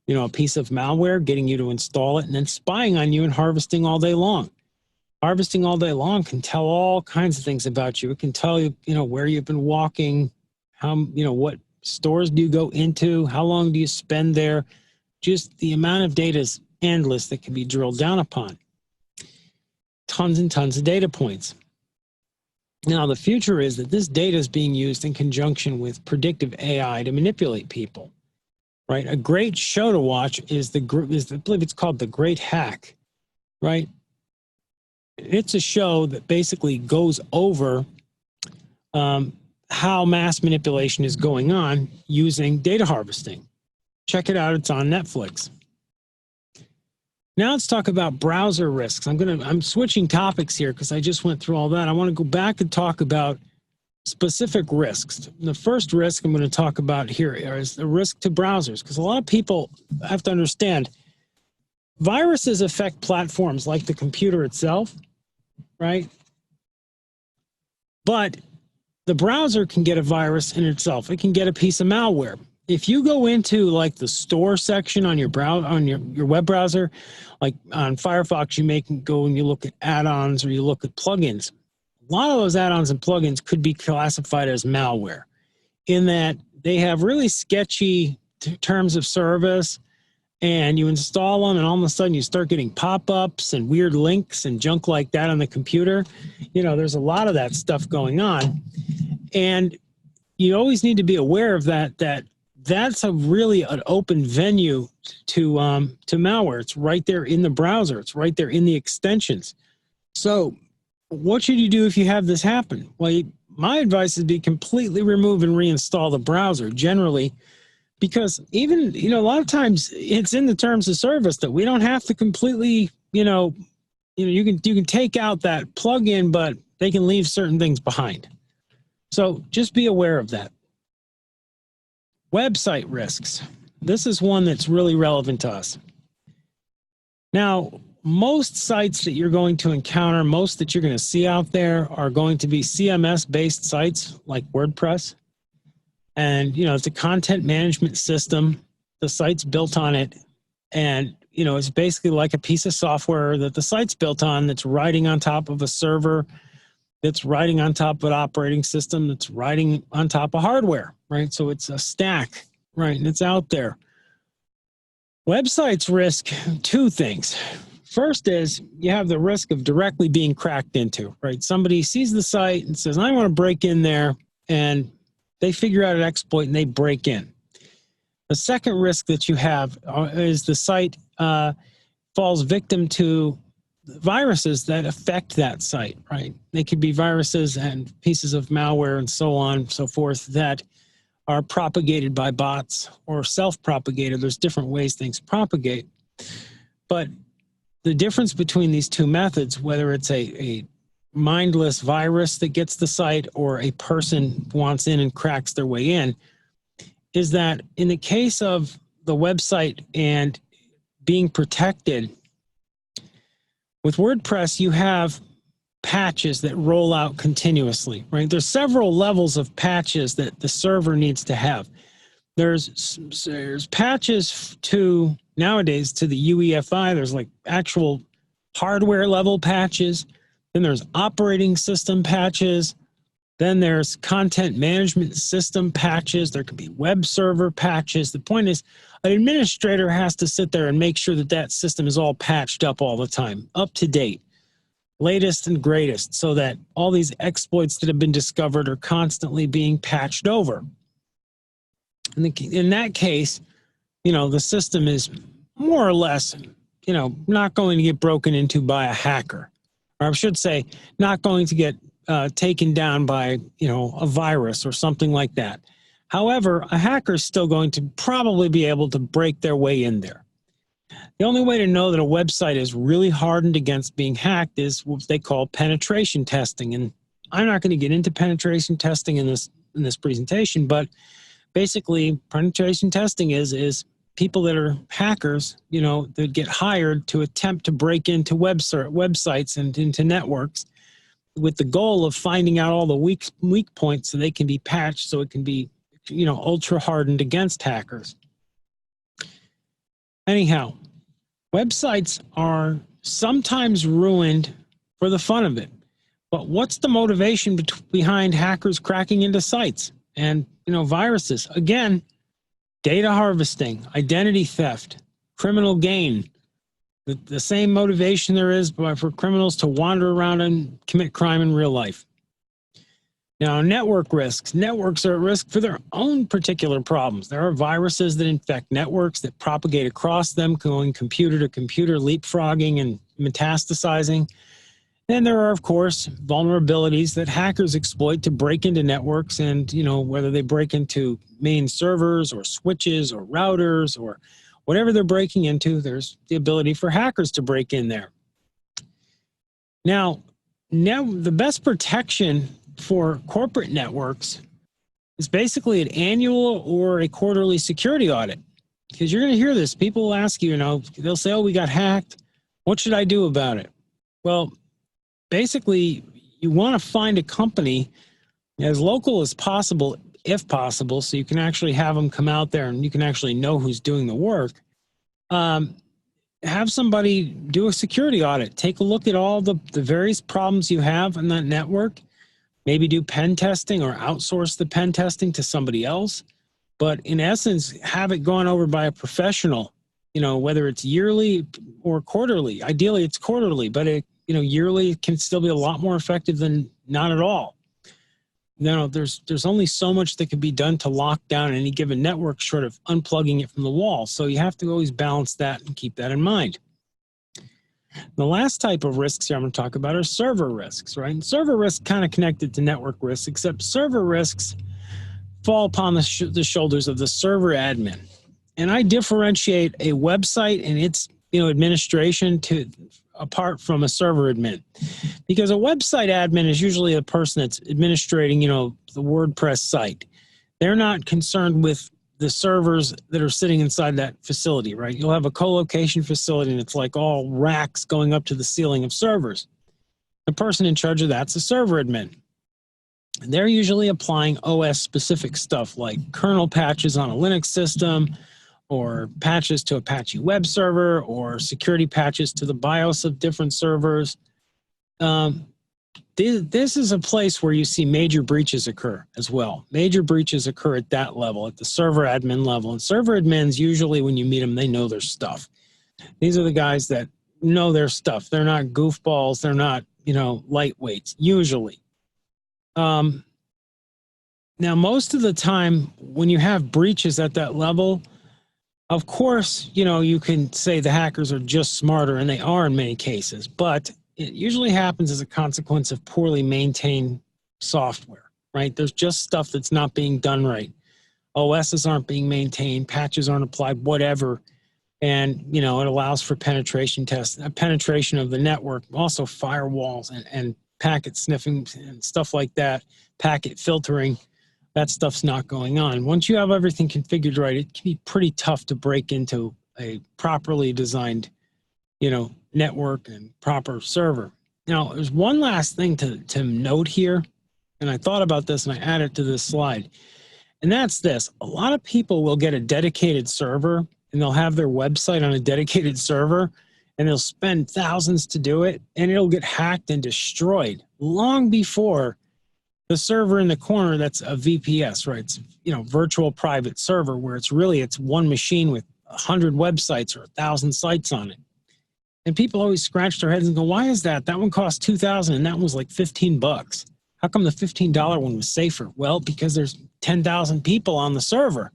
a piece of malware, getting you to install it and then spying on you and harvesting all day long. Harvesting all day long can tell all kinds of things about you. It can tell you, where you've been walking, how, what stores do you go into, how long do you spend there. Just the amount of data is endless that can be drilled down upon. Tons and tons of data points. Now, the future is that this data is being used in conjunction with predictive AI to manipulate people, right? A great show to watch is I believe it's called The Great Hack, right? It's a show that basically goes over how mass manipulation is going on using data harvesting. Check it out. It's on Netflix. Now let's talk about browser risks. I'm switching topics here because I just went through all that. I want to go back and talk about specific risks. The first risk I'm going to talk about here is the risk to browsers, because a lot of people have to understand viruses affect platforms like the computer itself, right? But the browser can get a virus in itself. It can get a piece of malware. If you go into like the store section on your web browser, like on Firefox, you may go and you look at add-ons or you look at plugins. A lot of those add-ons and plugins could be classified as malware in that they have really sketchy terms of service, and you install them and all of a sudden you start getting pop-ups and weird links and junk like that on the computer. You know, there's a lot of that stuff going on. And you always need to be aware of that's a really an open venue to malware. It's right there in the browser. It's right there in the extensions. So what should you do if you have this happen? Well, my advice is be completely remove and reinstall the browser generally, because even, you know, a lot of times it's in the terms of service that we don't have to completely, you can take out that plugin, but they can leave certain things behind. So just be aware of that. Website risks. This is one that's really relevant to us. Now, most sites that you're going to encounter, most that you're going to see out there are going to be CMS-based sites like WordPress. And, you know, it's a content management system. The site's built on it. And, you know, it's basically like a piece of software that the site's built on that's riding on top of a server, that's riding on top of an operating system, that's riding on top of hardware, right? So it's a stack, right? And it's out there. Websites risk two things. First is you have the risk of directly being cracked into, right? Somebody sees the site and says, I want to break in there, and they figure out an exploit and they break in. The second risk that you have is the site falls victim to viruses that affect that site, right? They could be viruses and pieces of malware and so on and so forth that are propagated by bots or self-propagated. There's different ways things propagate. But the difference between these two methods, whether it's a mindless virus that gets the site or a person wants in and cracks their way in, is that in the case of the website and being protected, with WordPress, you have patches that roll out continuously, right? There's several levels of patches that the server needs to have. There's patches to, nowadays, to the UEFI. There's like actual hardware level patches. Then there's operating system patches. Then there's content management system patches. There could be web server patches. The point is, an administrator has to sit there and make sure that that system is all patched up all the time, up to date, latest and greatest, so that all these exploits that have been discovered are constantly being patched over. In that case, you know, the system is more or less, you know, not going to get broken into by a hacker. Or I should say, not going to get taken down by, you know, a virus or something like that. However, a hacker is still going to probably be able to break their way in there. The only way to know that a website is really hardened against being hacked is what they call penetration testing. And I'm not going to get into penetration testing in this presentation, but basically penetration testing is people that are hackers, you know, that get hired to attempt to break into websites and into networks with the goal of finding out all the weak points so they can be patched, so it can be, you know, ultra hardened against hackers. Anyhow, websites are sometimes ruined for the fun of it. But what's the motivation behind hackers cracking into sites and, you know, viruses? Again, data harvesting, identity theft, criminal gain. The same motivation there is for criminals to wander around and commit crime in real life. Now, network risks. Networks are at risk for their own particular problems. There are viruses that infect networks that propagate across them, going computer to computer, leapfrogging and metastasizing. And there are, of course, vulnerabilities that hackers exploit to break into networks, and, you know, whether they break into main servers or switches or routers or whatever they're breaking into, there's the ability for hackers to break in there. Now the best protection for corporate networks is basically an annual or a quarterly security audit. Because you're going to hear this. People will ask you, you know, they'll say, oh, we got hacked. What should I do about it? Well, basically, you want to find a company as local as possible, if possible, so you can actually have them come out there and you can actually know who's doing the work. Have somebody do a security audit. Take a look at all the various problems you have in that network. Maybe do pen testing or outsource the pen testing to somebody else. But in essence, have it gone over by a professional, whether it's yearly or quarterly. Ideally, it's quarterly, but yearly can still be a lot more effective than not at all. There's only so much that can be done to lock down any given network short of unplugging it from the wall. So you have to always balance that and keep that in mind. The last type of risks here I'm going to talk about are server risks, right? And server risks kind of connected to network risks, except server risks fall upon the shoulders of the server admin. And I differentiate a website and its administration apart from a server admin, because a website admin is usually a person that's administrating the WordPress site. They're not concerned with the servers that are sitting inside that facility, right? You'll have a co-location facility and it's like all racks going up to the ceiling of servers. The person in charge of that's a server admin. And they're usually applying OS specific stuff like kernel patches on a Linux system, or patches to Apache web server, or security patches to the BIOS of different servers. This is a place where you see major breaches occur as well. Major breaches occur at that level, at the server admin level. And server admins, usually when you meet them, they know their stuff. These are the guys that know their stuff. They're not goofballs. They're not, lightweights, usually. Now, most of the time when you have breaches at that level, of course, you can say the hackers are just smarter, and they are in many cases, but it usually happens as a consequence of poorly maintained software, right? There's just stuff that's not being done right. OSs aren't being maintained, patches aren't applied, whatever. And, it allows for penetration tests, penetration of the network, also firewalls and packet sniffing and stuff like that, packet filtering. That stuff's not going on. Once you have everything configured right, it can be pretty tough to break into a properly designed, network and proper server. Now, there's one last thing to note here, and I thought about this and I added to this slide, and that's this. A lot of people will get a dedicated server and they'll have their website on a dedicated server and they'll spend thousands to do it, and it'll get hacked and destroyed long before the server in the corner that's a VPS, right? It's, virtual private server, where it's one machine with 100 websites or 1,000 sites on it. And people always scratch their heads and go, why is that? That one cost $2,000 and that one was like $15. How come the $15 one was safer? Well, because there's 10,000 people on the server.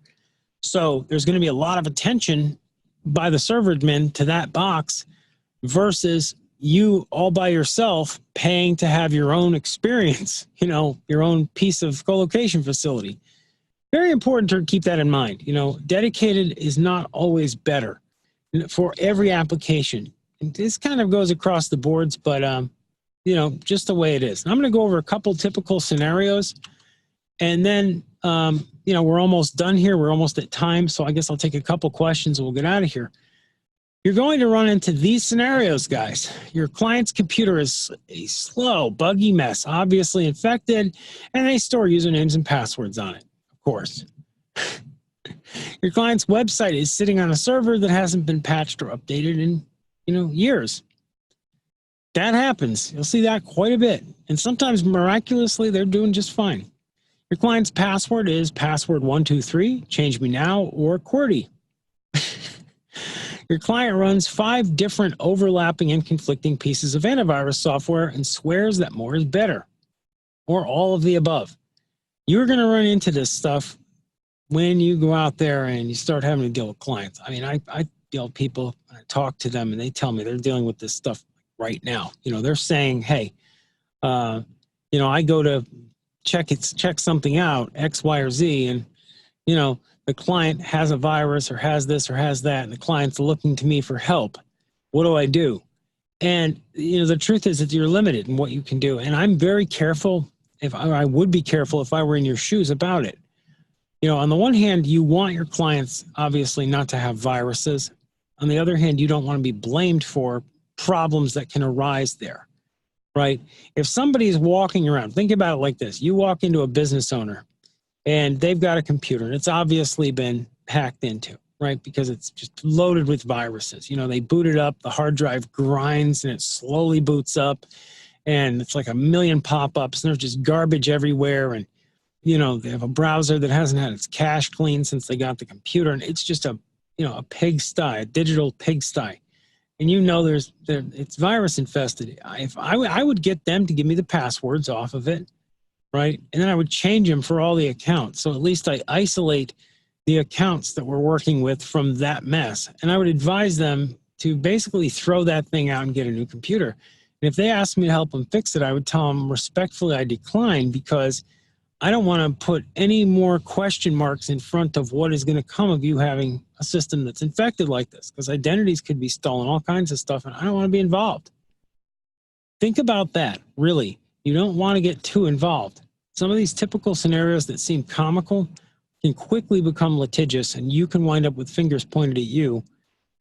So there's going to be a lot of attention by the server admin to that box versus you all by yourself paying to have your own experience, your own piece of co-location facility. Very important to keep that in mind. Dedicated is not always better for every application. And this kind of goes across the boards, but, just the way it is. And I'm going to go over a couple typical scenarios, and then, we're almost done here. We're almost at time. So I guess I'll take a couple questions and we'll get out of here. You're going to run into these scenarios, guys. Your client's computer is a slow, buggy mess, obviously infected, and they store usernames and passwords on it, of course. Your client's website is sitting on a server that hasn't been patched or updated in, years. That happens. You'll see that quite a bit. And sometimes miraculously, they're doing just fine. Your client's password is password123, change me now, or QWERTY. Your client runs 5 different overlapping and conflicting pieces of antivirus software and swears that more is better, or all of the above. You're going to run into this stuff when you go out there and you start having to deal with clients. I mean, I deal with people, I talk to them, and they tell me they're dealing with this stuff right now. They're saying, hey, I go to check something out, X, Y, or Z, and, the client has a virus or has this or has that, and the client's looking to me for help. What do I do? And, the truth is that you're limited in what you can do. And I'm very careful, I would be careful if I were in your shoes about it. On the one hand, you want your clients, obviously, not to have viruses. On the other hand, you don't want to be blamed for problems that can arise there right? If somebody's walking around, think about it like this. You walk into a business owner and they've got a computer and it's obviously been hacked into, right? Because it's just loaded with viruses. You know, they boot it up, the hard drive grinds and it slowly boots up and it's like a million pop-ups and there's just garbage everywhere. And, you know, they have a browser that hasn't had its cache cleaned since they got the computer. And it's just a, you know, a pigsty, a digital pigsty. And you know, it's virus infested. I would get them to give me the passwords off of it, right? And then I would change them for all the accounts. So at least I isolate the accounts that we're working with from that mess. And I would advise them to basically throw that thing out and get a new computer. And if they asked me to help them fix it, I would tell them respectfully I decline, because I don't want to put any more question marks in front of what is going to come of you having a system that's infected like this, because identities could be stolen, all kinds of stuff, and I don't want to be involved. Think about that, really. You don't want to get too involved. Some of these typical scenarios that seem comical can quickly become litigious, and you can wind up with fingers pointed at you,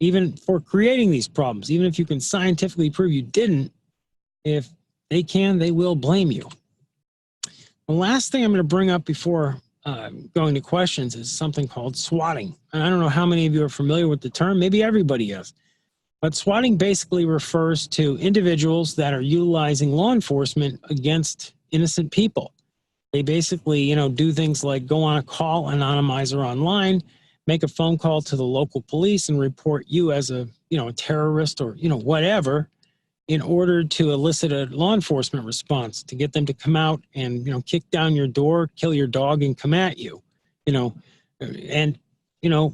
even for creating these problems. Even if you can scientifically prove you didn't, if they can, they will blame you. The last thing I'm going to bring up before going to questions is something called swatting. And I don't know how many of you are familiar with the term. Maybe everybody is. But swatting basically refers to individuals that are utilizing law enforcement against innocent people. They basically, you know, do things like go on a call, anonymize her online, make a phone call to the local police and report you as a, you know, a terrorist or, you know, whatever, in order to elicit a law enforcement response, to get them to come out and, you know, kick down your door, kill your dog, and come at you, you know. And, you know,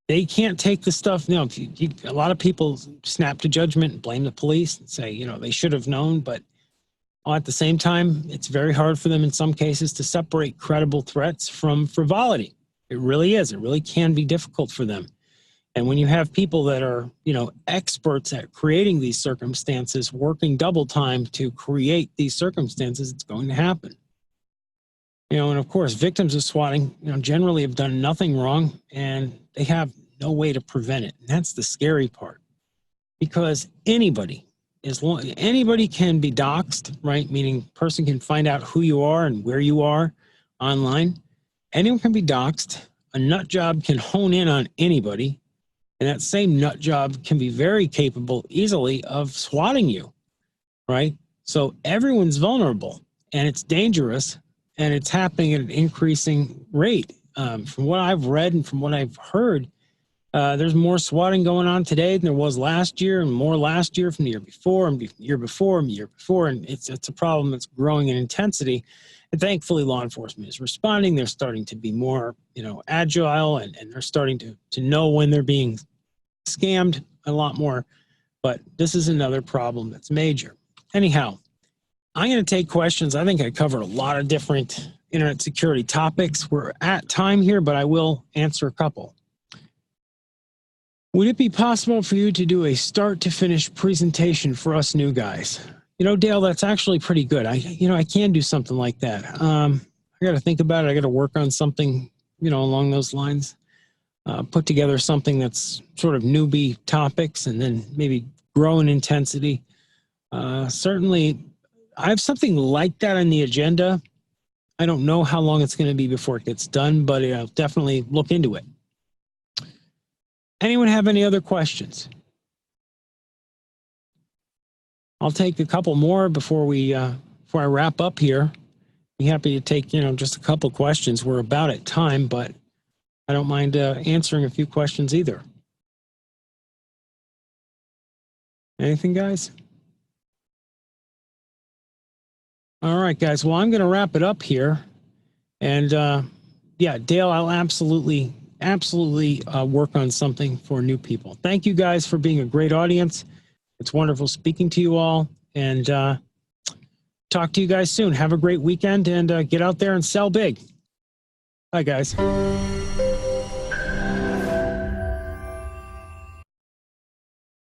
they can't take the stuff. You know, a lot of people snap to judgment and blame the police and say, you know, they should have known. But at the same time, it's very hard for them in some cases to separate credible threats from frivolity. It really is. It really can be difficult for them. And when you have people that are, you know, experts at creating these circumstances, working double time to create these circumstances, it's going to happen. You know, and of course, victims of swatting, you know, generally have done nothing wrong and they have no way to prevent it. And that's the scary part, because anybody can be doxxed, right? Meaning person can find out who you are and where you are online. Anyone can be doxxed. A nut job can hone in on anybody. And that same nut job can be very capable easily of swatting you, right? So everyone's vulnerable and it's dangerous and it's happening at an increasing rate. From what I've read and from what I've heard, there's more swatting going on today than there was last year, and more last year from the year before and year before and year before. And it's a problem that's growing in intensity. And thankfully, law enforcement is responding. They're starting to be more, you know, agile, and they're starting to know when they're being scammed a lot more. But this is another problem that's major. Anyhow, I'm going to take questions. I think I covered a lot of different internet security topics. We're at time here, but I will answer a couple. Would it be possible for you to do a start to finish presentation for us new guys? You know, Dale, that's actually pretty good. I can do something like that. I got to think about it. I got to work on something, you know, along those lines. Put together something that's sort of newbie topics and then maybe grow in intensity. Certainly, I have something like that on the agenda. I don't know how long it's going to be before it gets done, but I'll definitely look into it. Anyone have any other questions? I'll take a couple more before I wrap up here. Be happy to take, you know, just a couple questions. We're about at time, but I don't mind answering a few questions either. Anything, guys? All right, guys. Well, I'm going to wrap it up here. And yeah, Dale, I'll absolutely work on something for new people. Thank you guys for being a great audience. It's wonderful speaking to you all, and talk to you guys soon. Have a great weekend, and get out there and sell big. Bye, guys.